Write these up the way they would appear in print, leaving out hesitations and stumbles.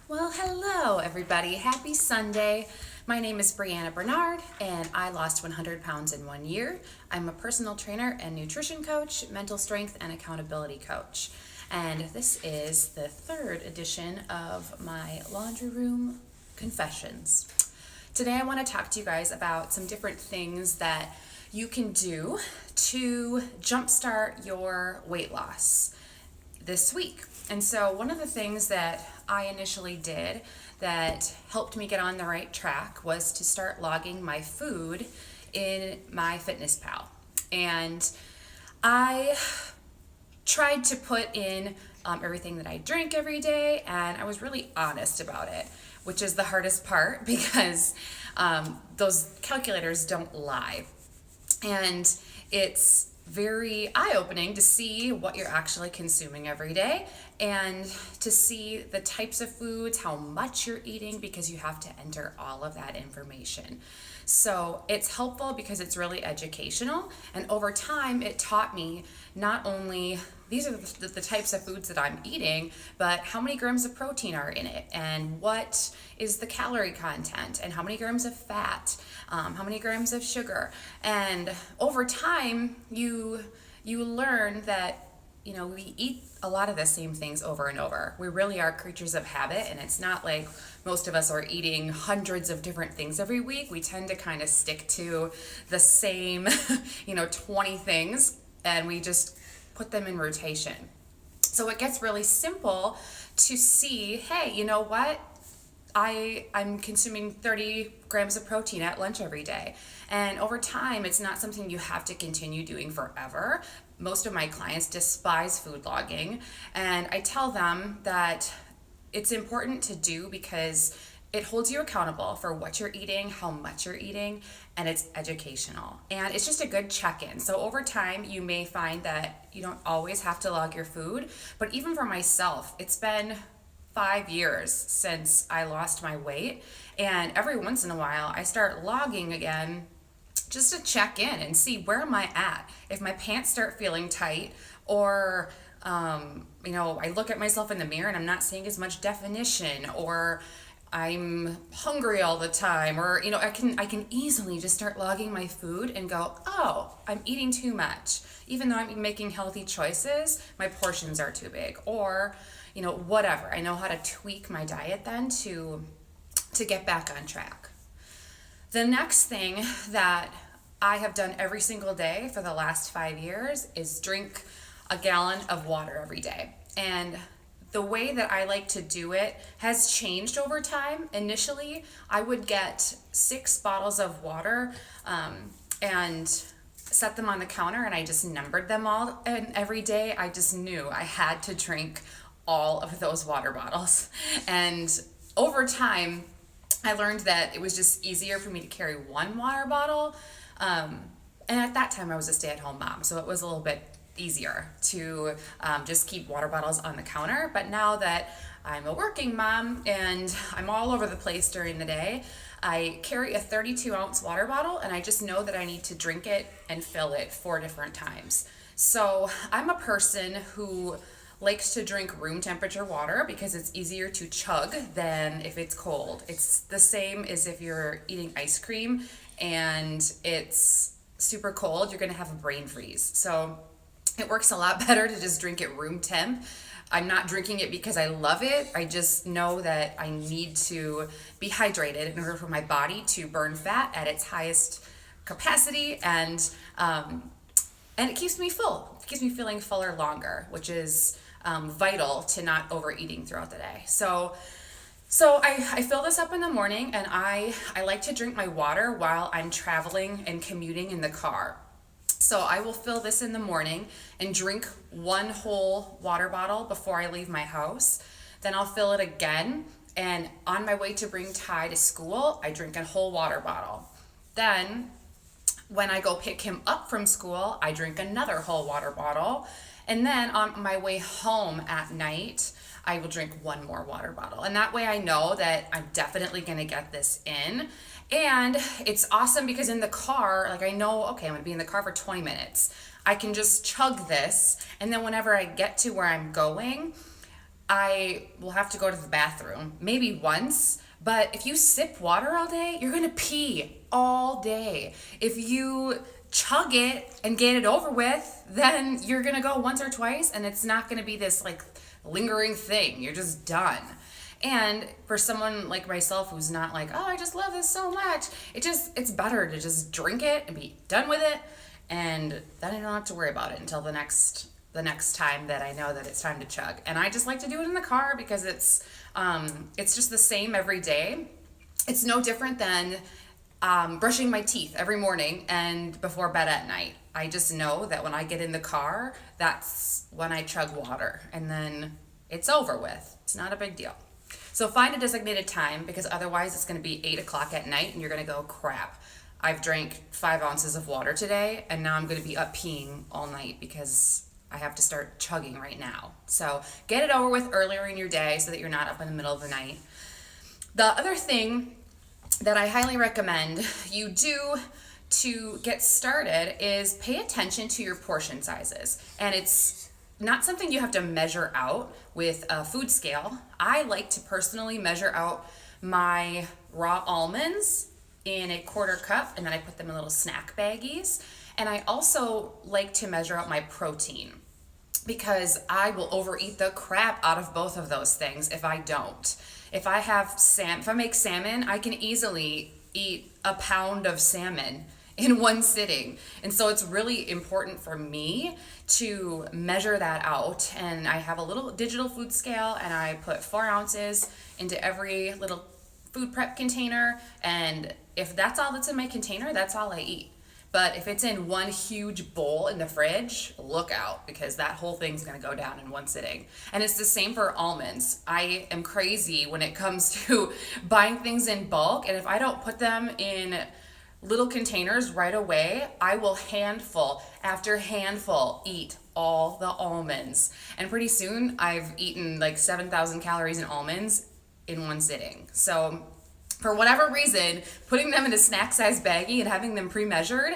Well, hello everybody. Happy Sunday. My name is Brianna Bernard and I lost 100 pounds in 1 year. I'm a personal trainer and nutrition coach, mental strength and accountability coach. And this is the third edition of my laundry room confessions. Today I want to talk to you guys about some different things that you can do to jumpstart your weight loss this week. And so one of the things that I initially did that helped me get on the right track was to start logging my food in MyFitnessPal. And I tried to put in everything that I drink every day, and I was really honest about it, which is the hardest part because those calculators don't lie. And it's very eye-opening to see what you're actually consuming every day and to see the types of foods, how much you're eating, because you have to enter all of that information. So it's helpful because it's really educational, and over time it taught me not only these are the types of foods that I'm eating, but how many grams of protein are in it, and what is the calorie content, and how many grams of fat, how many grams of sugar. And over time, you learn that we eat a lot of the same things over and over. We really are creatures of habit, and it's not like most of us are eating hundreds of different things every week. We tend to kind of stick to the same 20 things, and we just put them in rotation. So it gets really simple to see, hey, you know what? I'm consuming 30 grams of protein at lunch every day. And over time, it's not something you have to continue doing forever. Most of my clients despise food logging, and I tell them that it's important to do because it holds you accountable for what you're eating, how much you're eating, and it's educational. And it's just a good check-in. So over time, you may find that you don't always have to log your food, but even for myself, it's been 5 years since I lost my weight, and every once in a while I start logging again just to check in and see where am I at. If my pants start feeling tight, or I look at myself in the mirror and I'm not seeing as much definition, or I'm hungry all the time, or I can easily just start logging my food and go, oh, I'm eating too much. Even though I'm making healthy choices, my portions are too big, or whatever. I know how to tweak my diet then to get back on track. The next thing that I have done every single day for the last 5 years is drink a gallon of water every day. And the way that I like to do it has changed over time. Initially, I would get 6 bottles of water and set them on the counter, and I just numbered them all. And every day I just knew I had to drink all of those water bottles. And over time, I learned that it was just easier for me to carry one water bottle. And at that time, I was a stay-at-home mom, so it was a little bit easier to just keep water bottles on the counter. But now that I'm a working mom and I'm all over the place during the day, I carry a 32-ounce water bottle, and I just know that I need to drink it and fill it 4 different times. So I'm a person who likes to drink room temperature water because it's easier to chug than if it's cold. It's the same as if you're eating ice cream and it's super cold, you're gonna have a brain freeze. So it works a lot better to just drink it room temp. I'm not drinking it because I love it. I just know that I need to be hydrated in order for my body to burn fat at its highest capacity, and it keeps me full. It keeps me feeling fuller longer, which is vital to not overeating throughout the day. So I fill this up in the morning, and I like to drink my water while I'm traveling and commuting in the car. So I will fill this in the morning and drink 1 whole water bottle before I leave my house. Then I'll fill it again, and on my way to bring Ty to school, I drink a whole water bottle. Then when I go pick him up from school, I drink another whole water bottle. And then on my way home at night, I will drink 1 more water bottle. And that way I know that I'm definitely gonna get this in. And it's awesome because in the car, I know, okay, I'm gonna be in the car for 20 minutes. I can just chug this, and then whenever I get to where I'm going, I will have to go to the bathroom maybe once, but if you sip water all day, you're gonna pee all day. If you chug it and get it over with, then you're gonna go once or twice and it's not gonna be this like lingering thing. You're just done. And for someone like myself who's not like, oh, I just love this so much, it's better to just drink it and be done with it, and then I don't have to worry about it until the next time that I know that it's time to chug. And I just like to do it in the car because it's just the same every day. It's no different than brushing my teeth every morning and before bed at night. I just know that when I get in the car, that's when I chug water, and then it's over with. It's not a big deal. So find a designated time, because otherwise it's going to be 8 o'clock at night and you're going to go, crap, I've drank 5 ounces of water today and now I'm going to be up peeing all night because I have to start chugging right now. So get it over with earlier in your day so that you're not up in the middle of the night. The other thing that I highly recommend you do to get started is pay attention to your portion sizes. And it's not something you have to measure out with a food scale. I like to personally measure out my raw almonds in a quarter cup, and then I put them in little snack baggies. And I also like to measure out my protein, because I will overeat the crap out of both of those things if I don't. If I make salmon, I can easily eat a pound of salmon in one sitting. And so it's really important for me to measure that out. And I have a little digital food scale, and I put 4 ounces into every little food prep container. And if that's all that's in my container, that's all I eat. But if it's in one huge bowl in the fridge, look out, because that whole thing's gonna go down in one sitting. And it's the same for almonds. I am crazy when it comes to buying things in bulk, and if I don't put them in little containers right away, I will handful after handful eat all the almonds. And pretty soon I've eaten like 7,000 calories in almonds in one sitting. So for whatever reason, putting them in a snack size baggie and having them pre-measured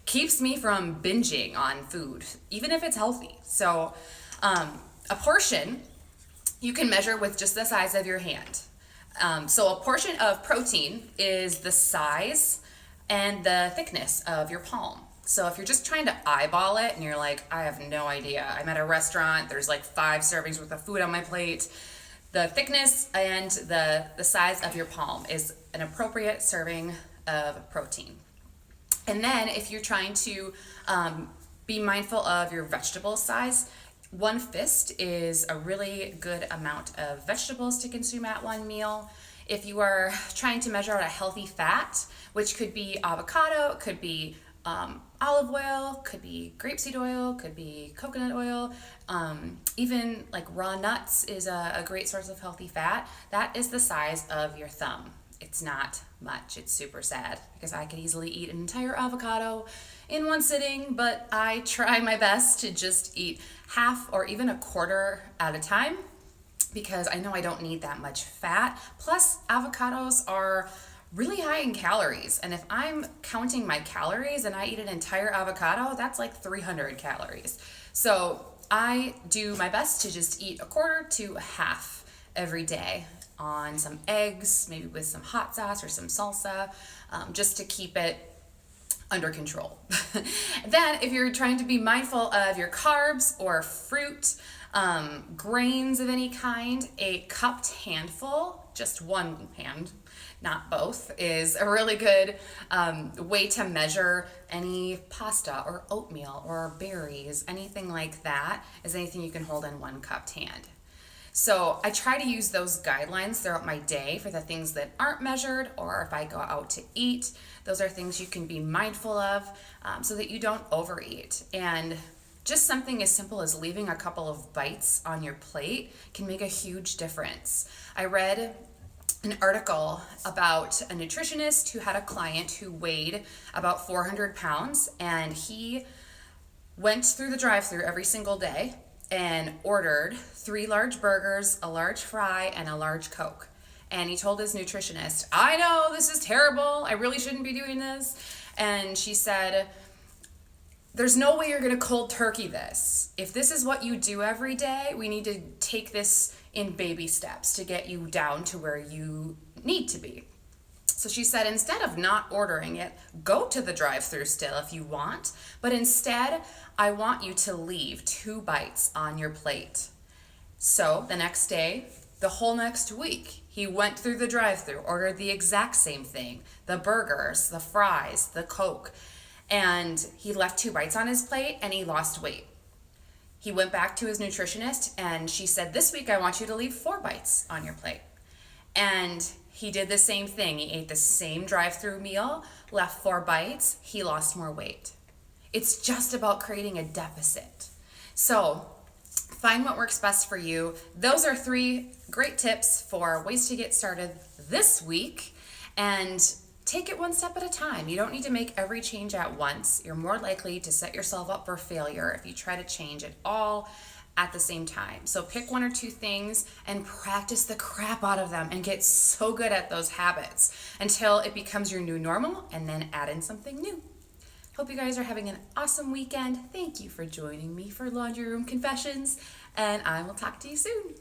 keeps me from binging on food, even if it's healthy. So a portion you can measure with just the size of your hand. So a portion of protein is the size and the thickness of your palm. So if you're just trying to eyeball it and you're like, I have no idea, I'm at a restaurant, there's like 5 servings worth of food on my plate, the thickness and the size of your palm is an appropriate serving of protein. And then if you're trying to be mindful of your vegetable size, 1 fist is a really good amount of vegetables to consume at one meal. If you are trying to measure out a healthy fat, which could be avocado, it could be olive oil, could be grapeseed oil, could be coconut oil, even like raw nuts is a great source of healthy fat. That is the size of your thumb. It's not much. It's super sad because I could easily eat an entire avocado in one sitting, but I try my best to just eat half or even a quarter at a time, because I know I don't need that much fat. Plus, avocados are really high in calories. And if I'm counting my calories and I eat an entire avocado, that's like 300 calories. So I do my best to just eat a quarter to a half every day on some eggs, maybe with some hot sauce or some salsa, just to keep it under control. Then if you're trying to be mindful of your carbs or fruit, grains of any kind, a cupped handful, just one hand, not both, is a really good way to measure any pasta or oatmeal or berries. Anything like that is anything you can hold in one cupped hand. So I try to use those guidelines throughout my day for the things that aren't measured, or if I go out to eat, those are things you can be mindful of so that you don't overeat. And just something as simple as leaving a couple of bites on your plate can make a huge difference. I read an article about a nutritionist who had a client who weighed about 400 pounds, and he went through the drive-thru every single day and ordered 3 large burgers, a large fry, and a large Coke. And he told his nutritionist, I know this is terrible, I really shouldn't be doing this. And she said, there's no way you're going to cold turkey this. If this is what you do every day, we need to take this in baby steps to get you down to where you need to be. So she said, instead of not ordering it, go to the drive-thru still if you want, but instead, I want you to leave 2 bites on your plate. So the next day, the whole next week, he went through the drive-thru, ordered the exact same thing, the burgers, the fries, the Coke, and he left 2 bites on his plate and he lost weight. He went back to his nutritionist and she said, this week I want you to leave 4 bites on your plate. And he did the same thing. He ate the same drive-thru meal, left 4 bites, he lost more weight. It's just about creating a deficit. So find what works best for you. Those are 3 great tips for ways to get started this week, and take it one step at a time. You don't need to make every change at once. You're more likely to set yourself up for failure if you try to change it all at the same time. So pick 1 or 2 things and practice the crap out of them and get so good at those habits until it becomes your new normal, and then add in something new. Hope you guys are having an awesome weekend. Thank you for joining me for Laundry Room Confessions, and I will talk to you soon.